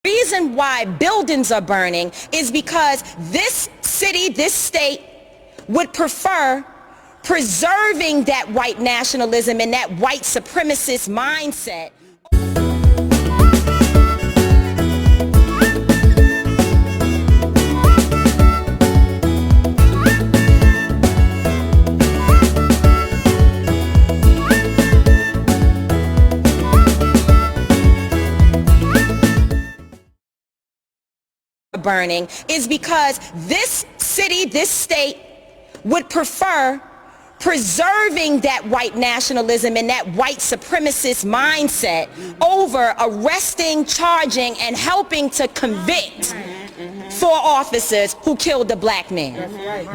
Reason why buildings are burning is because this city, this state would prefer preserving that white nationalism and that white supremacist mindset. Burning is because this city, this state would prefer preserving that white nationalism and that white supremacist mindset over arresting, charging, and helping to convict 4 officers who killed a black man.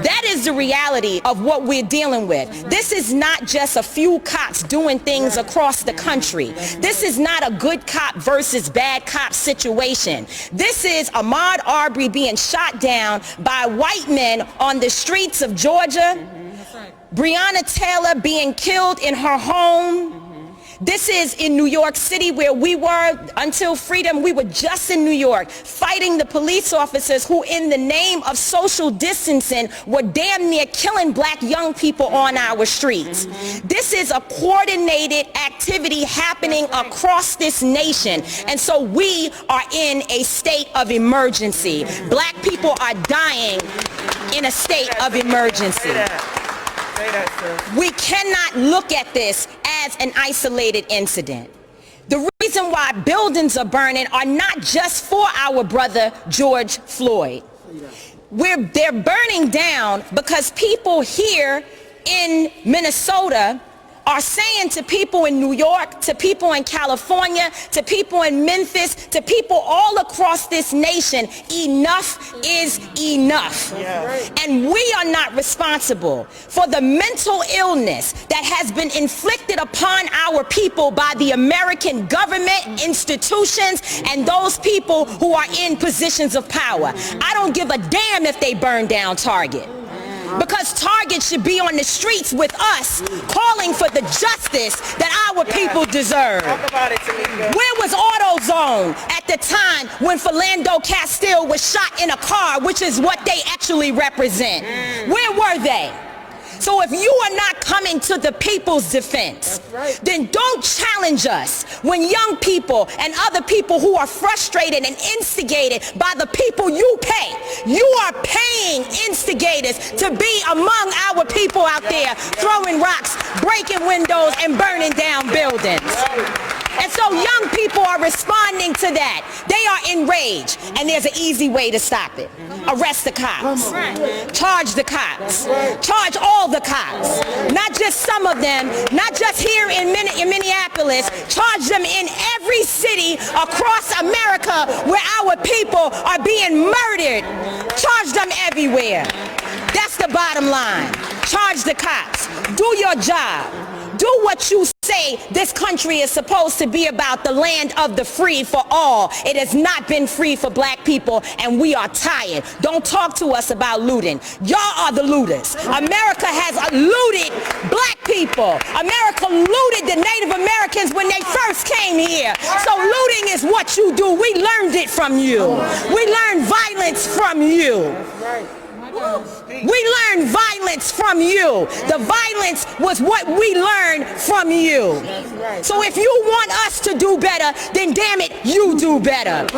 That is the reality of what we're dealing with. This is not just a few cops doing things across the country. This is not a good cop versus bad cop situation. This is Ahmaud Arbery being shot down by white men on the streets of Georgia. Breonna Taylor being killed in her home. This is in New York City, where we were until freedom. We were just in New York fighting the police officers who, in the name of social distancing, were damn near killing black young people on our streets. This is a coordinated activity happening across this nation. And so we are in a state of emergency. Black people are dying in a state of emergency. We cannot look at this as an isolated incident. The reason why buildings are burning are not just for our brother George Floyd. They're burning down because people here in Minnesota are saying to people in New York, to people in California, to people in Memphis, to people all across this nation, enough is enough. And we are not responsible for the mental illness that has been inflicted upon our people by the American government, institutions, and those people who are in positions of power. I don't give a damn if they burn down Target, because Target should be on the streets with us calling for the justice that our people deserve. Talk about it, Tamika. Where was AutoZone at the time when Philando Castile was shot in a car, which is what they actually represent? Where were they? So if you are not coming to the people's defense, then don't challenge us when young people and other people who are frustrated and instigated by the people you pay. You are paying instigators to be among our people out there throwing rocks, breaking windows, and burning down buildings. And so young people are responding to that. They are enraged, and there's an easy way to stop it. Arrest the cops. Charge the cops. Charge all the cops. Not just some of them, not just here in Minneapolis. Charge them in every city across America where our people are being murdered. Charge them everywhere. That's the bottom line. Charge the cops. Do your job. Do what you say this country is supposed to be about, the land of the free for all. It has not been free for black people, and we are tired. Don't talk to us about looting. Y'all are the looters. America has looted black people. America looted the Native Americans when they first came here. So looting is what you do. We learned it from you. We learned violence from you. We learned violence from you. The violence was what we learned from you. So if you want us to do better, then damn it, you do better.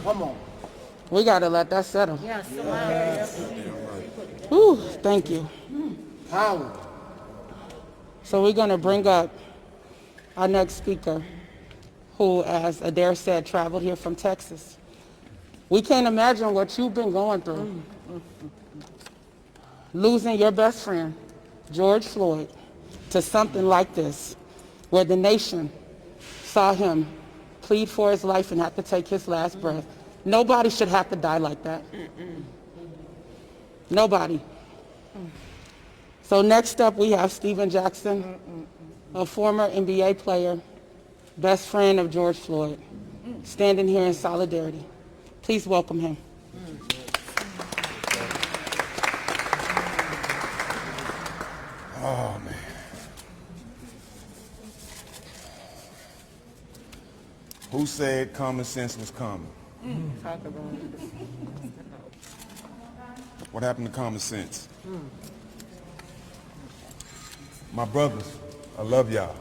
Come on. We gotta let that settle. Ooh, thank you. Power. So we're going to bring up our next speaker, who, as Adair said, traveled here from Texas. We can't imagine what you've been going through. Losing your best friend, George Floyd, to something like this, where the nation saw him plead for his life and have to take his last breath. Nobody should have to die like that. Nobody. So next up, we have Stephen Jackson, a former NBA player, best friend of George Floyd, standing here in solidarity. Please welcome him. Who said common sense was common? Talk about it. What happened to common sense? My brothers, I love y'all.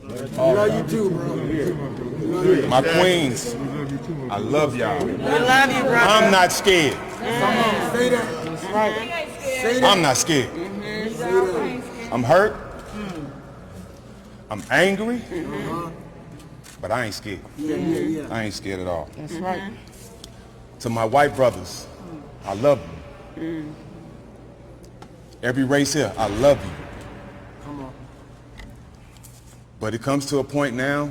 Love you too, bro. My queens, I love y'all. We love you, brother. I'm not scared. Say that. That's right. Say that. I'm not scared. I'm hurt. I'm angry. But I ain't scared. Yeah. I ain't scared at all. That's right. To my white brothers, I love you. Every race here, I love you. Come on. But it comes to a point now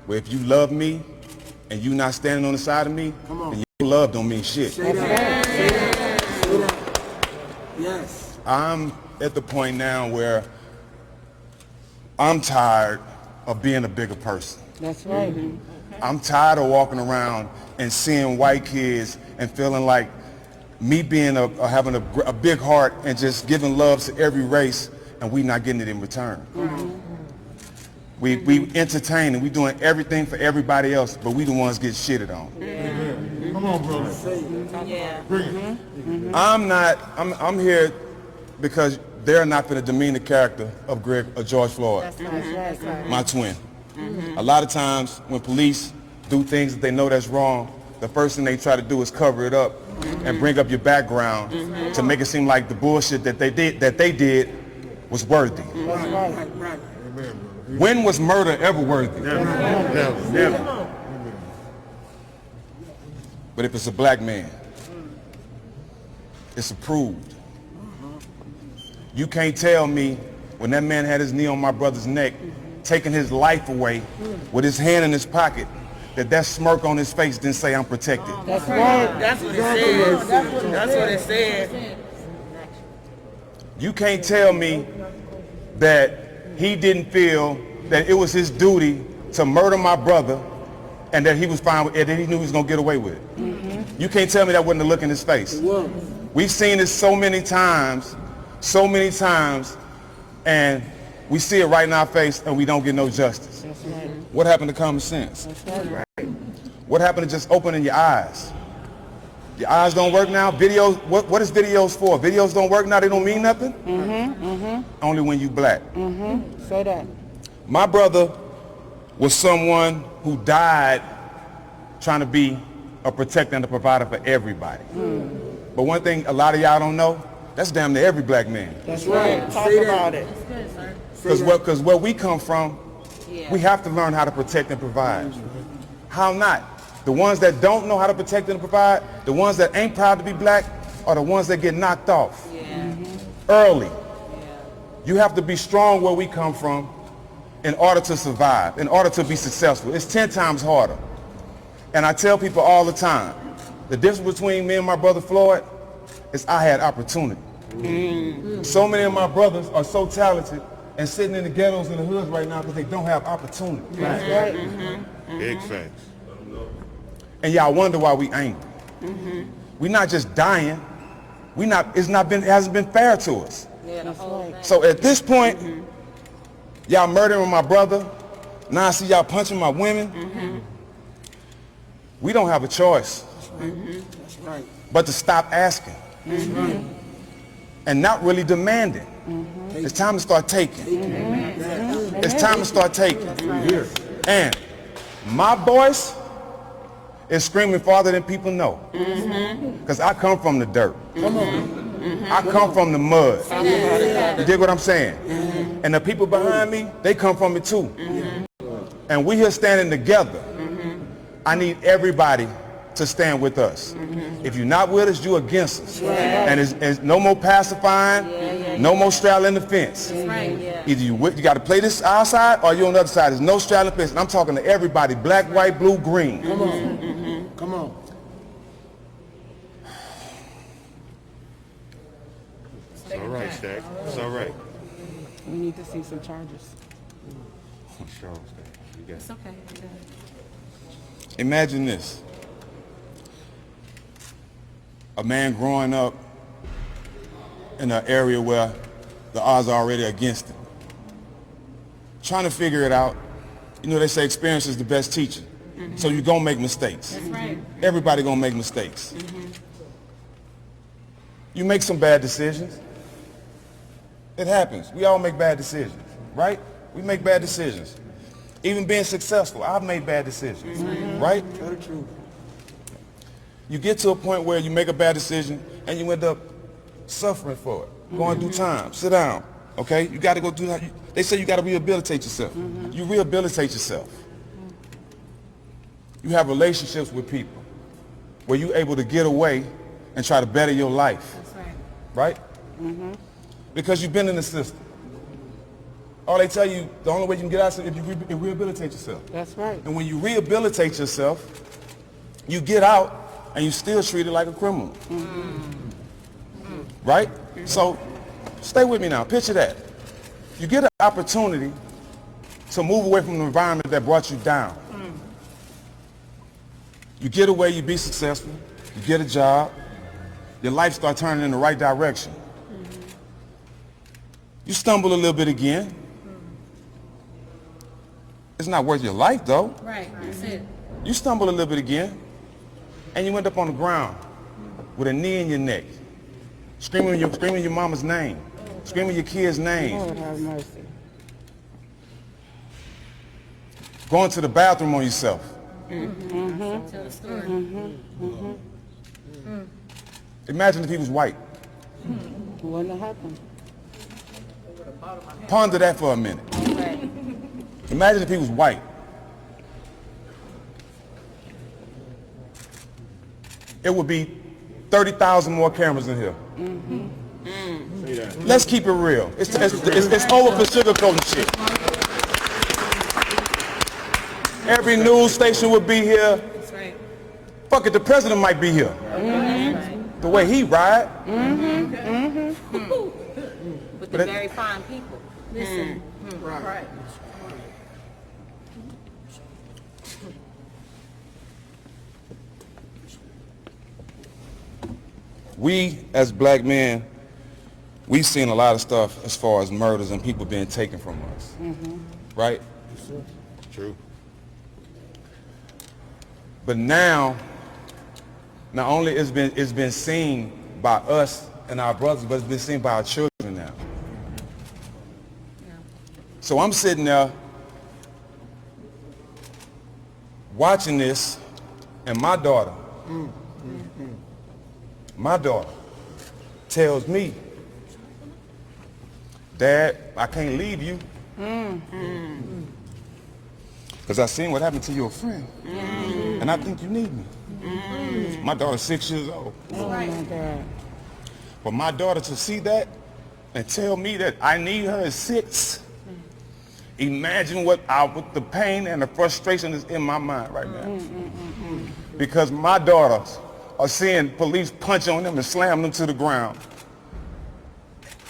where if you love me and you not standing on the side of me, then your love don't mean shit. Say that. Say that. Say that. Yes. I'm at the point now where I'm tired of being a bigger person. That's right. I'm tired of walking around and seeing white kids and feeling like me being having a big heart and just giving love to every race and we not getting it in return. We entertain and we doing everything for everybody else, but we the ones get shitted on. Come on, brother. Yeah. Bring it. I'm here because they're not going to demean the character of George Floyd, That's right. my twin. A lot of times when police do things that they know that's wrong, the first thing they try to do is cover it up and bring up your background to make it seem like the bullshit that they did was worthy. Right. When was murder ever worthy? Never. But if it's a black man, it's approved. You can't tell me when that man had his knee on my brother's neck, taking his life away with his hand in his pocket, that smirk on his face didn't say I'm protected. That's right. That's what it says. That's what it says. You can't tell me that he didn't feel that it was his duty to murder my brother and that he was fine with it, that he knew he was going to get away with it. You can't tell me that wasn't a look in his face. We've seen this so many times, and we see it right in our face and we don't get no justice. That's right. What happened to common sense? That's right. What happened to just opening your eyes? Your eyes don't work now? Videos, what is videos for? Videos don't work now, they don't mean nothing? Only when you black. Say that. My brother was someone who died trying to be a protector and a provider for everybody. But one thing a lot of y'all don't know, that's damn near every black man. That's right. Talk Say that. about it. Because where we come from, we have to learn how to protect and provide. How not? The ones that don't know how to protect and provide, the ones that ain't proud to be black, are the ones that get knocked off early. You have to be strong where we come from in order to survive, in order to be successful. It's 10 times harder. And I tell people all the time, the difference between me and my brother Floyd is I had opportunity. So many of my brothers are so talented and sitting in the ghettos and the hoods right now because they don't have opportunity. That's right. Big facts. And y'all wonder why we angry. We're not just dying. It hasn't been fair to us. That's right. So at this point, y'all murdering my brother. Now I see y'all punching my women. We don't have a choice but to stop asking and not really demanding. It's time to start taking. It's time to start taking. And my voice is screaming farther than people know. Because I come from the dirt. I come from the mud. You dig what I'm saying? And the people behind me, they come from it too. And we here standing together. I need everybody to stand with us. If you're not with us, you're against us. And it's no more pacifying, no more straddling the fence. Either you got to play this our side or you're on the other side. There's no straddling the fence. And I'm talking to everybody, black, white, blue, green. Come on. It's all right, Stack. It's all right. We need to see some charges. Sure, Stack. You got it. It's okay. Imagine this. A man growing up in an area where the odds are already against him. Trying to figure it out. You know, they say experience is the best teacher. So you're gonna make mistakes. That's right. Everybody gonna make mistakes. You make some bad decisions. It happens. We all make bad decisions, right? We make bad decisions. Even being successful, I've made bad decisions, right? Tell the truth. You get to a point where you make a bad decision and you end up suffering for it, going through time. Sit down, okay? You got to go through that. They say you got to rehabilitate yourself. You rehabilitate yourself. You have relationships with people where you're able to get away and try to better your life, That's right. right? Because you've been in the system. All they tell you, the only way you can get out is if you rehabilitate yourself. That's right. And when you rehabilitate yourself, you get out and you still treated like a criminal. Right? So stay with me now. Picture that. You get an opportunity to move away from the environment that brought you down. You get away, you be successful, you get a job, your life starts turning in the right direction. You stumble a little bit again. It's not worth your life though. Right. That's it. You stumble a little bit again, and you end up on the ground with a knee in your neck, screaming your mama's name, screaming your kid's name, Lord have mercy. going to the bathroom on yourself. Tell the story. Imagine if he was white. Wouldn't have happened. Ponder that for a minute. Right. Imagine if he was white. It would be 30,000 more cameras in here. Let's keep it real. It's over for sugarcoating shit. Every news station would be here. That's right. Fuck it, the president might be here. The way he ride. With the very fine people. Listen. Right. We, as black men, we've seen a lot of stuff as far as murders and people being taken from us. Right? True. But now, not only it's been seen by us and our brothers, but it's been seen by our children now. So I'm sitting there watching this, and my daughter tells me, Dad, I can't leave you. Because I seen what happened to your friend. And I think you need me. My daughter's 6 years old. Oh my God. For my daughter to see that and tell me that I need her at 6, imagine what the pain and the frustration is in my mind right now. Because my daughters are seeing police punch on them and slam them to the ground.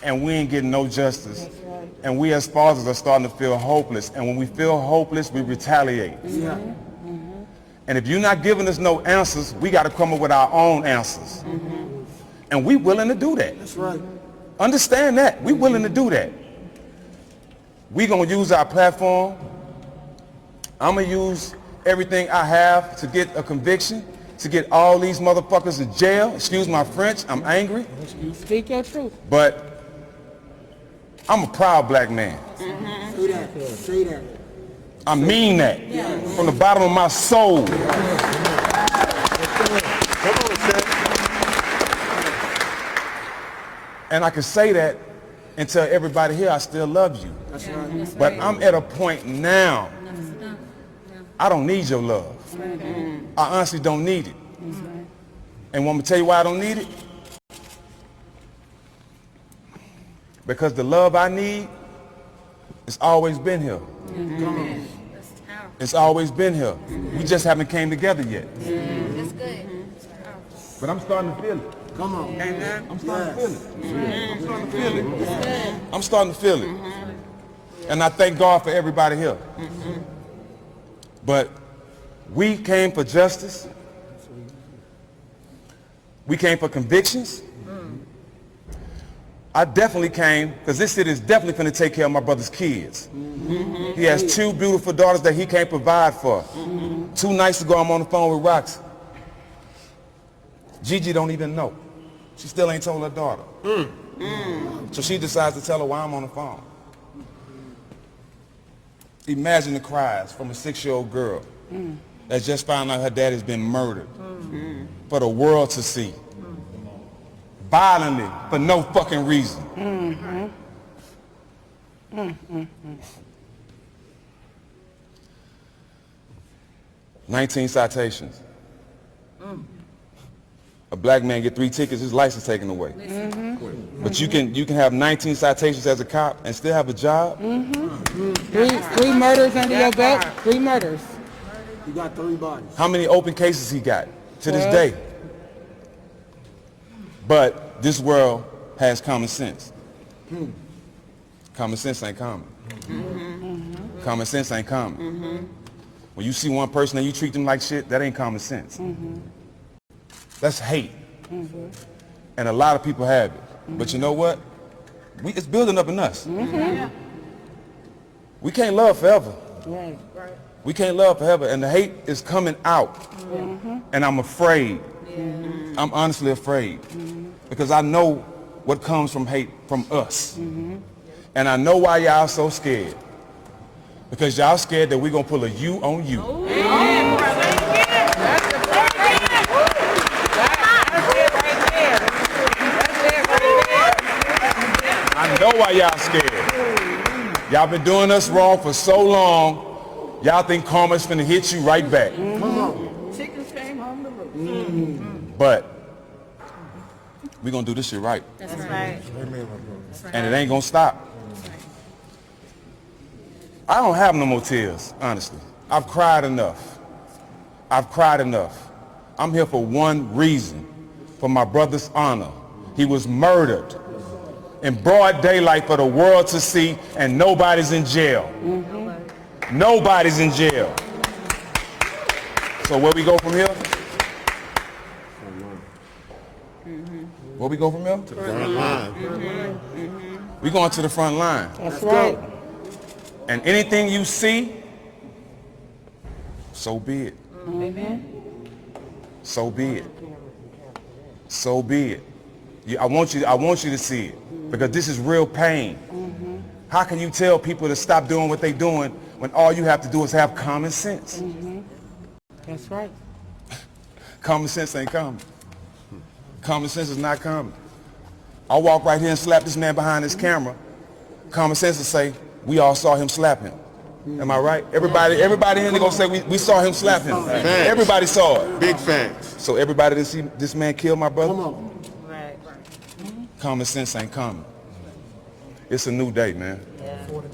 And we ain't getting no justice. And we as fathers are starting to feel hopeless. And when we feel hopeless, we retaliate. And if you're not giving us no answers, we got to come up with our own answers. And we willing to do that. That's right. Understand that. We willing to do that. We going to use our platform. I'm going to use everything I have to get a conviction, to get all these motherfuckers in jail. Excuse my French. I'm angry. Speak your truth. But I'm a proud black man. Say that. Say that. I mean that from the bottom of my soul. Come on, Shaq. And I can say that and tell everybody here I still love you. That's right. But I'm at a point now, I don't need your love. I honestly don't need it. And want me to tell you why I don't need it? Because the love I need, it's always been here. It's always been here. We just haven't came together yet. That's good. But I'm starting to feel it. Come on. I'm starting to feel it. I'm starting to feel it. I'm starting to feel it. And I thank God for everybody here. But we came for justice. We came for convictions. I definitely came because this city is definitely going to take care of my brother's kids. He has 2 beautiful daughters that he can't provide for. 2 nights ago, I'm on the phone with Roxy. Gigi don't even know. She still ain't told her daughter. So she decides to tell her why I'm on the phone. Imagine the cries from a 6-year-old girl that just found out her daddy's been murdered for the world to see. Violently, for no fucking reason. 19 citations. A black man get 3 tickets, his license taken away. But you can have 19 citations as a cop and still have a job. 3 murders under your belt. 3 murders. You got 3 bodies. How many open cases he got to this 12. day? But this world has common sense. Common sense ain't common. Common sense ain't common. When you see one person and you treat them like shit, that ain't common sense. That's hate. And a lot of people have it. But you know what? It's building up in us. We can't love forever. Right. We can't love forever. And the hate is coming out. And I'm afraid. I'm honestly afraid. Because I know what comes from hate from us. And I know why y'all so scared. Because y'all scared that we're going to pull a you on you. I know why y'all scared. Y'all been doing us wrong for so long, y'all think karma's finna hit you right back. Chickens came home to roost. But we gonna do this shit right. That's right. And it ain't gonna stop. I don't have no more tears, honestly. I've cried enough. I've cried enough. I'm here for one reason, for my brother's honor. He was murdered in broad daylight for the world to see, and nobody's in jail. Nobody's in jail. So where we go from here? Where we go from here? To the front line. We going to the front line. That's right. And anything you see, so be it. So be it. So be it. I want you to see it, because this is real pain. How can you tell people to stop doing what they're doing when all you have to do is have common sense? That's right. Common sense ain't coming. Common sense is not coming. I'll walk right here and slap this man behind his camera. Common sense will say, we all saw him slap him. Am I right? Everybody here gonna say we saw him slap him. Facts. Everybody saw it. Big facts. So everybody that see this man kill my brother? Come on. Right. Common sense ain't coming. It's a new day, man. Brother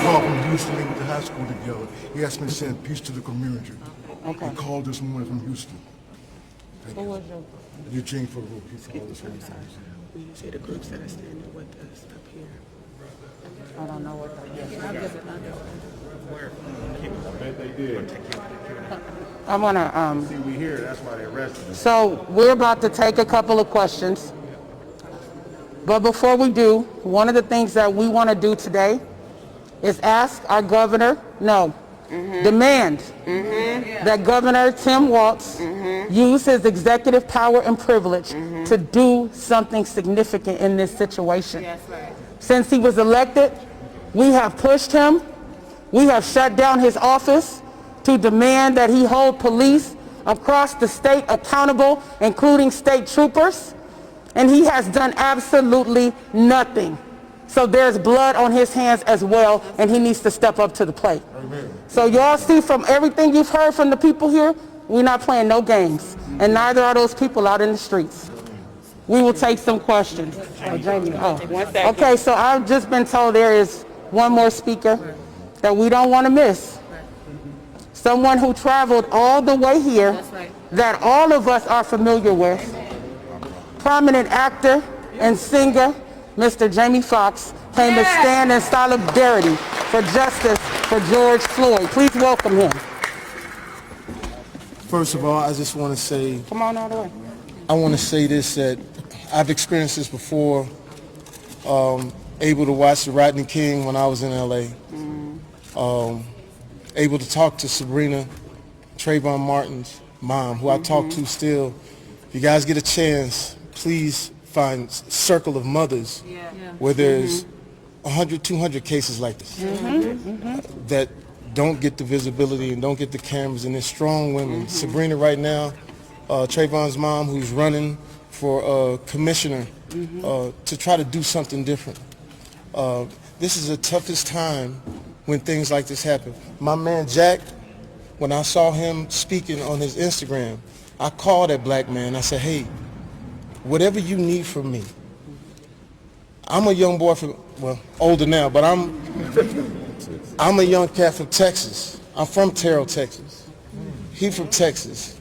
called from Houston. They went to high school together. He asked me to send peace to the community. Okay. He called this morning from Houston. Who was your... Eugene for the road. He called this morning. When you say the groups that are standing with us up here. I don't know what that is. I want to, See, we here, that's why they arrested us. so we're about to take a couple of questions. But before we do, one of the things that we want to do today is ask our governor, demand that Governor Tim Walz use his executive power and privilege to do something significant in this situation. That's right. Since he was elected, we have pushed him. We have shut down his office to demand that he hold police across the state accountable, including state troopers. And he has done absolutely nothing. So there's blood on his hands as well, and he needs to step up to the plate. So y'all see from everything you've heard from the people here, we're not playing no games. And neither are those people out in the streets. We will take some questions. Jamie, okay, so I've just been told there is one more speaker that we don't want to miss. Someone who traveled all the way here that all of us are familiar with. Prominent actor and singer, Mr. Jamie Foxx, came to stand in solidarity for justice for George Floyd. Please welcome him. First of all, I just want to say, Come on all the way. I want to say this, that I've experienced this before, able to watch the Rodney King when I was in LA, able to talk to Sabrina, Trayvon Martin's mom, who I talk to still. If you guys get a chance, please find Circle of Mothers where there's 100, 200 cases like this that don't get the visibility and don't get the cameras, and they're strong women. Sabrina right now, Trayvon's mom, who's running for commissioner to try to do something different. This is the toughest time when things like this happen. My man Jack, when I saw him speaking on his Instagram, I called that black man. I said, hey, whatever you need from me. I'm a young boy from, well, older now, but I'm a young cat from Texas. I'm from Terrell, Texas. He from Texas.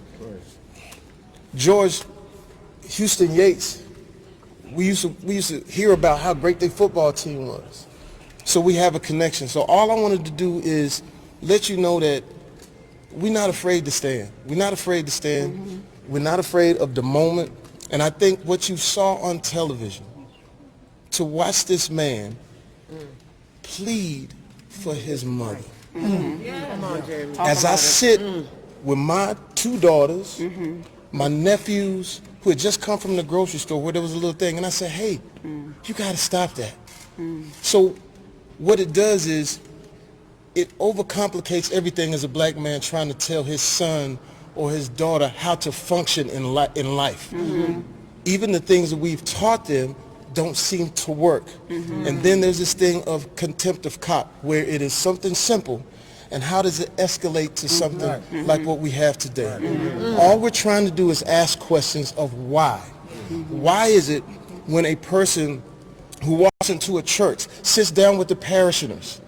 George Houston Yates, we used to hear about how great their football team was. So we have a connection. So all I wanted to do is let you know that we're not afraid to stand. We're not afraid to stand. We're not afraid of the moment. And I think what you saw on television, to watch this man plead for his mother. As I sit with my two daughters, my nephews, who had just come from the grocery store where there was a little thing, and I said, hey, you got to stop that. So what it does is it overcomplicates everything as a black man trying to tell his son or his daughter how to function in life. Even the things that we've taught them don't seem to work. And then there's this thing of contempt of cop, where it is something simple, and how does it escalate to something like what we have today? All we're trying to do is ask questions of why. Why is it when a person who walks into a church, sits down with the parishioners,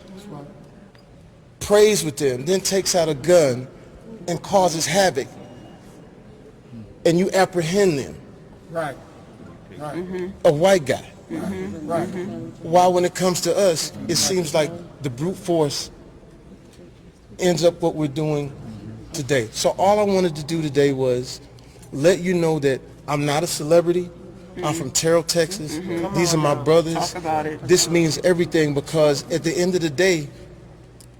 prays with them, then takes out a gun and causes havoc, and you apprehend them? Right. A white guy. While when it comes to us, it seems like the brute force ends up what we're doing today. So all I wanted to do today was let you know that I'm not a celebrity. I'm from Terrell, Texas. These are my brothers. Talk about it. This means everything, because at the end of the day,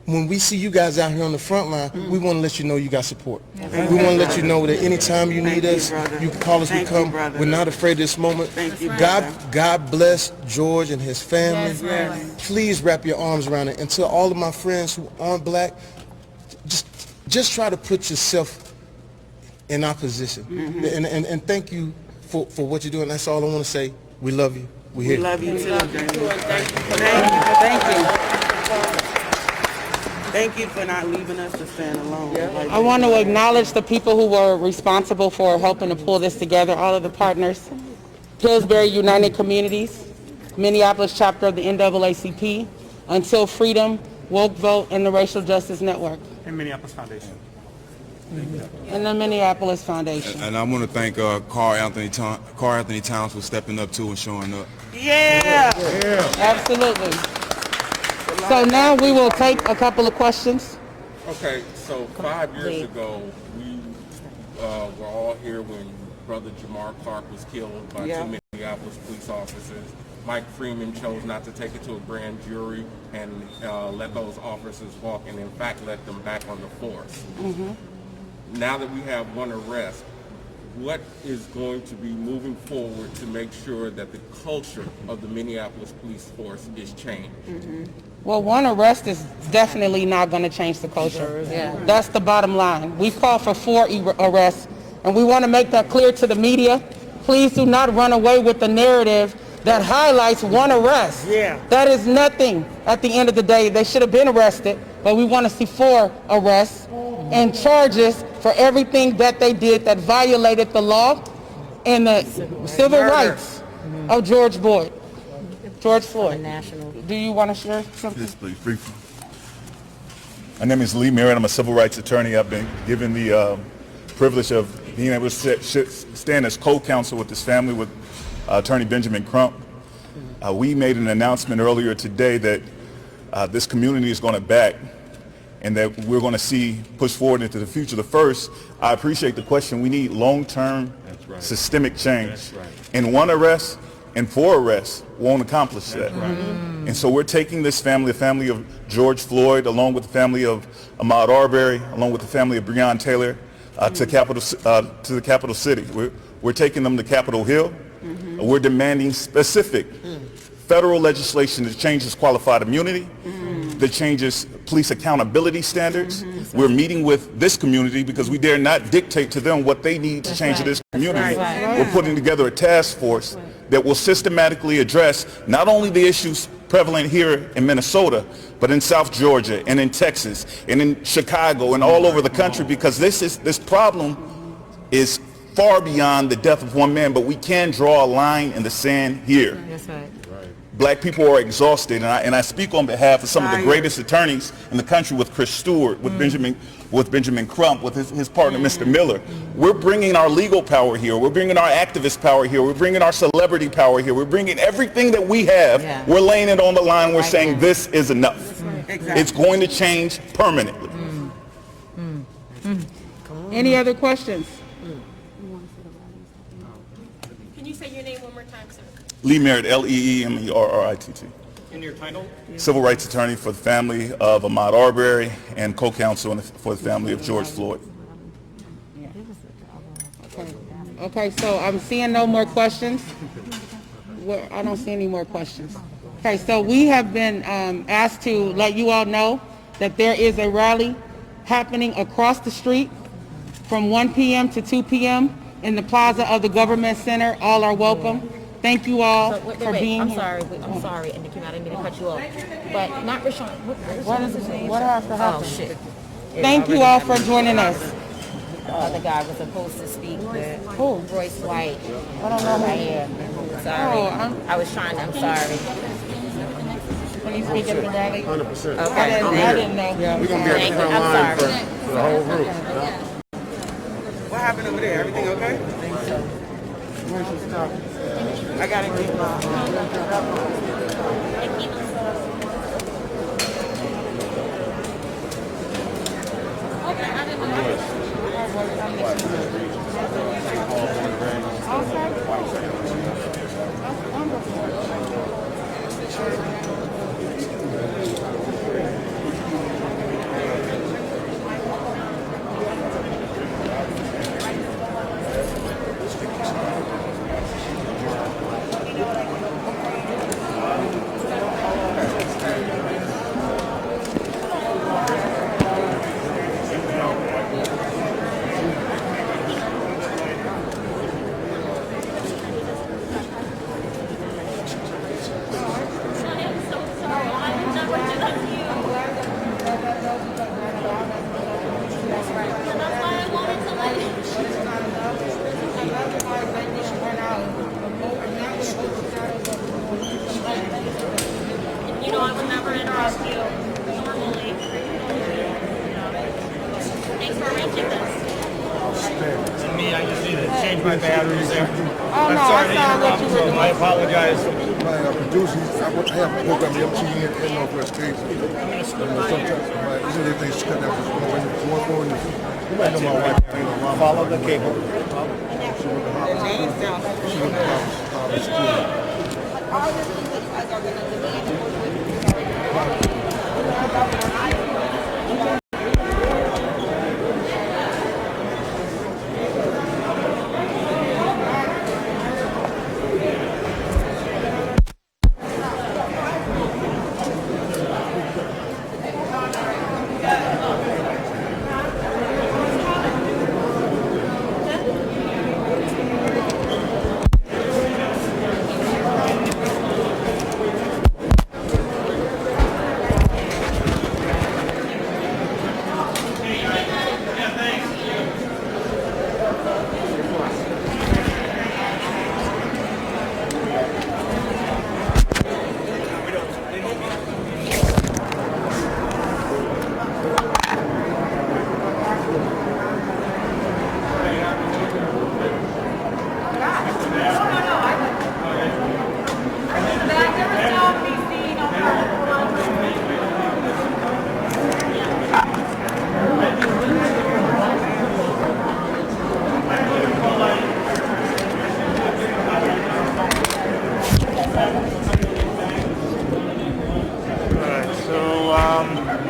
when we see you guys out here on the front line, we want to let you know you got support. We want to let you know that anytime you need us, you can call us, we come. We're not afraid of this moment. God bless George and his family. Please wrap your arms around it. And to all of my friends who aren't black, just try to put yourself in our position. And thank you for what you're doing. That's all I want to say. We love you. We're here. We love you too. Thank you. Thank you for not leaving us to stand alone. I want to acknowledge the people who were responsible for helping to pull this together, all of the partners. Pillsbury United Communities, Minneapolis chapter of the NAACP, Until Freedom, Woke Vote, and the Racial Justice Network. And Minneapolis Foundation. And the Minneapolis Foundation. And I want to thank Carl Anthony Towns for stepping up too and showing up. Yeah. Absolutely. So now we will take a couple of questions. Okay, so 5 years ago, we were all here when Brother Jamar Clark was killed by two Minneapolis police officers. Mike Freeman chose not to take it to a grand jury and let those officers walk, and in fact let them back on the force. Now that we have one arrest, what is going to be moving forward to make sure that the culture of the Minneapolis police force is changed? Well, one arrest is definitely not going to change the culture. That's the bottom line. We've called for 4 arrests, and we want to make that clear to the media. Please do not run away with the narrative that highlights one arrest. That is nothing at the end of the day. They should have been arrested, but we want to see 4 arrests and charges for everything that they did that violated the law and the civil rights of George Floyd. Do you want to share something? Yes, please, briefly. My name is Lee Merritt. I'm a civil rights attorney. I've been given the privilege of being able to stand as co-counsel with this family with Attorney Benjamin Crump. We made an announcement earlier today that this community is going to back and that we're going to see push forward into the future. The first, I appreciate the question. We need long-term systemic change. And one arrest and 4 arrests won't accomplish that. And so we're taking this family, the family of George Floyd, along with the family of Ahmaud Arbery, along with the family of Breonna Taylor, to the capital city. We're taking them to Capitol Hill. We're demanding specific federal legislation that changes qualified immunity, that changes police accountability standards. We're meeting with this community because we dare not dictate to them what they need to change in this community. We're putting together a task force that will systematically address not only the issues prevalent here in Minnesota, but in South Georgia and in Texas and in Chicago and all over the country, because this problem is far beyond the death of one man, but we can draw a line in the sand here. That's right. Black people are exhausted, and I speak on behalf of some of the greatest attorneys in the country, with Chris Stewart, with Benjamin Crump, with his partner, Mr. Miller. We're bringing our legal power here. We're bringing our activist power here. We're bringing our celebrity power here. We're bringing everything that we have. Yeah. We're laying it on the line. We're saying this is enough. Exactly. It's going to change permanently. Any other questions? Can you say your name one more time, sir? Lee Merritt, Leemerritt. And your title? Civil rights attorney for the family of Ahmaud Arbery and co-counsel for the family of George Floyd. Okay, so I'm seeing no more questions. I don't see any more questions. Okay, so we have been asked to let you all know that there is a rally happening across the street from 1 p.m. to 2 p.m. in the plaza of the Government Center. All are welcome. Thank you all for being here. I'm sorry, and Nikki, I didn't mean to cut you off. But not Rashawn. What has to happen? Oh, shit. Thank you all for joining us. The other guy was supposed to speak with Who? Royce White. I don't know Right who. here. Sorry. Oh, I was trying, I'm sorry. Can you speak at the rally? 100%. Okay. I didn't know. We're going to be at the front I'm line sorry. for the whole group. What happened over there? Everything okay? Where's your stuff? I gotta get my. You know, I would never interrupt you normally. Thanks for arranging this. To me, I just need to change my batteries there. Oh, no, I saw what you were doing. I apologize. My producer, I have a program MTN in Northwest States. Sometimes everything's cut out. You might know my wife. Follow the cable.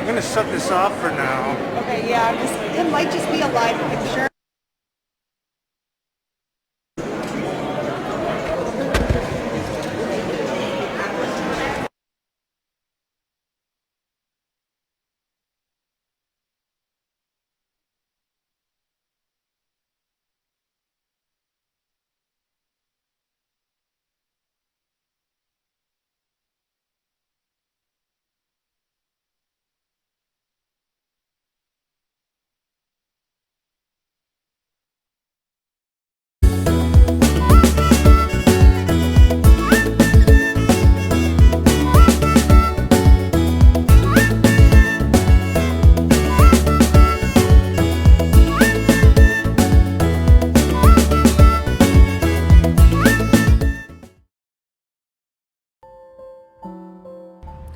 I'm gonna shut this off for now. Okay, yeah, it might just be a live picture.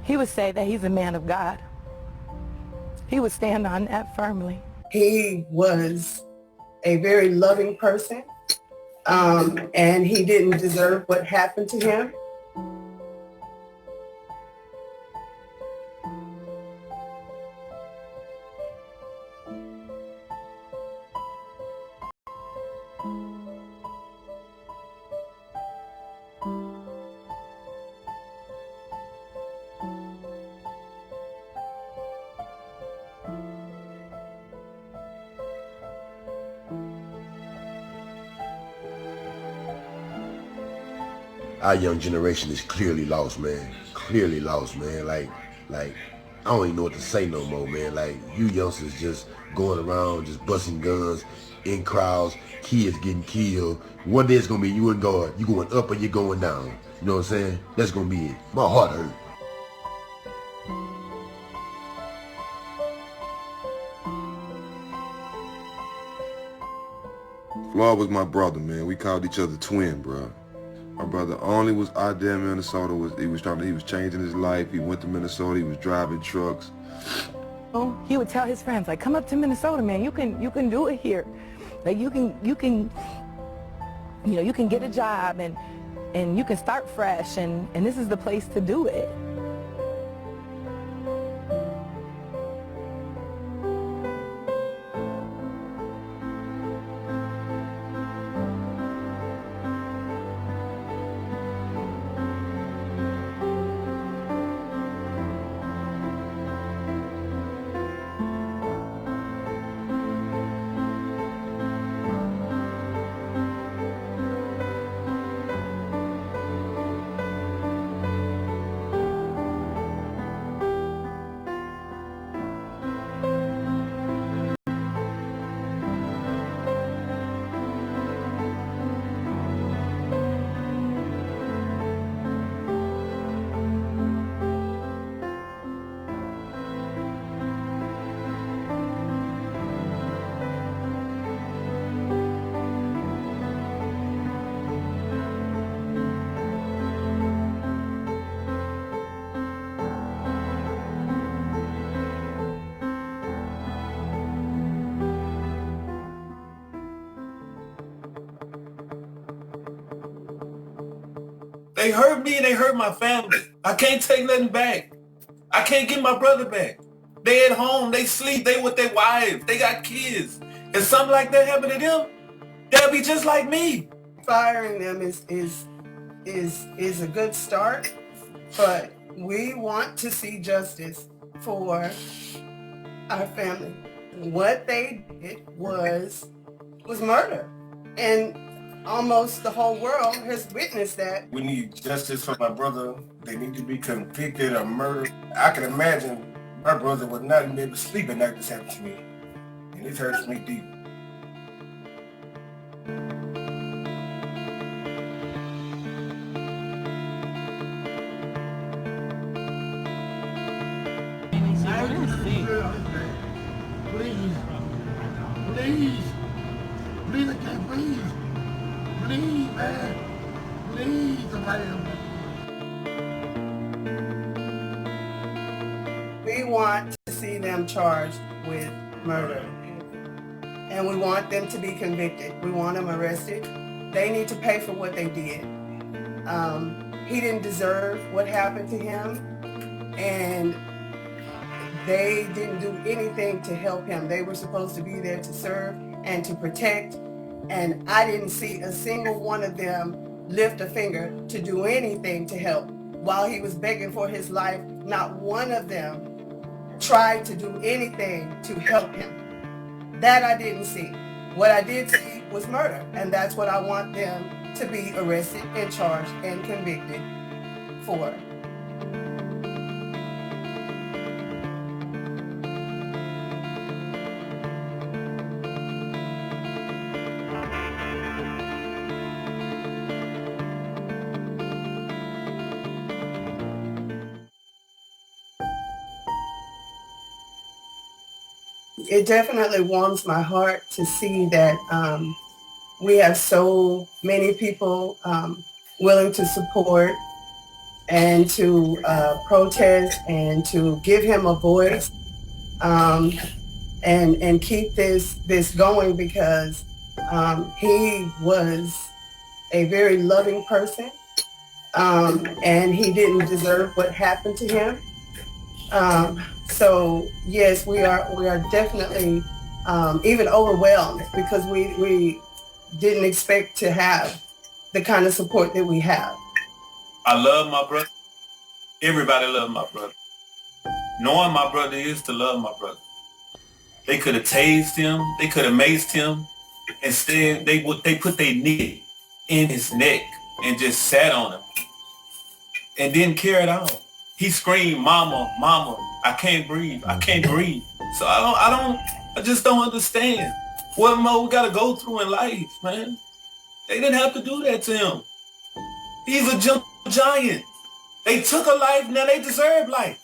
He would say that he's a man of God. He would stand on that firmly. He was a very loving person, and he didn't deserve what happened to him. Our young generation is clearly lost, man. Clearly lost, man. Like, I don't even know what to say no more, man. Like, you youngsters just going around, just busting guns in crowds, kids getting killed. One day it's gonna be you and God. You going up or you going down. You know what I'm saying? That's gonna be it. My heart hurt. Floyd was my brother, man. We called each other twin, bro. My brother only was out there in Minnesota. He was changing his life. He went to Minnesota. He was driving trucks. Oh, he would tell his friends, like, come up to Minnesota, man. You can do it here. Like, you can get a job and you can start fresh, and this is the place to do it. They hurt me and they hurt my family. I can't take nothing back. I can't get my brother back. They at home, they sleep, they with their wives, they got kids. If something like that happened to them, they'll be just like me. Firing them is a good start, but we want to see justice for our family. What they did was murder. And almost the whole world has witnessed that. We need justice for my brother. They need to be convicted of murder. I can imagine my brother would not even be able to sleep at night this happened to me. And it hurts me deep. Please, I can't breathe. Please, man. Please, somebody help me. We want to see them charged with murder. And we want them to be convicted. We want them arrested. They need to pay for what they did. He didn't deserve what happened to him. And They didn't do anything to help him. They were supposed to be there to serve and to protect. And I didn't see a single one of them lift a finger to do anything to help. While he was begging for his life, not one of them tried to do anything to help him. That I didn't see. What I did see was murder, and that's what I want them to be arrested and charged and convicted for. It definitely warms my heart to see that we have so many people willing to support and to protest and to give him a voice and keep this going, because he was a very loving person and he didn't deserve what happened to him. So yes, we are definitely even overwhelmed, because we didn't expect to have the kind of support that we have. I love my brother. Everybody love my brother. Knowing my brother is to love my brother. They could have tased him. They could have maced him. Instead, they put their knee in his neck and just sat on him and didn't care at all. He screamed, "Mama, mama, I can't breathe. I can't breathe." So I just don't understand what more we gotta go through in life, man. They didn't have to do that to him. He's a giant. They took a life, now they deserve life.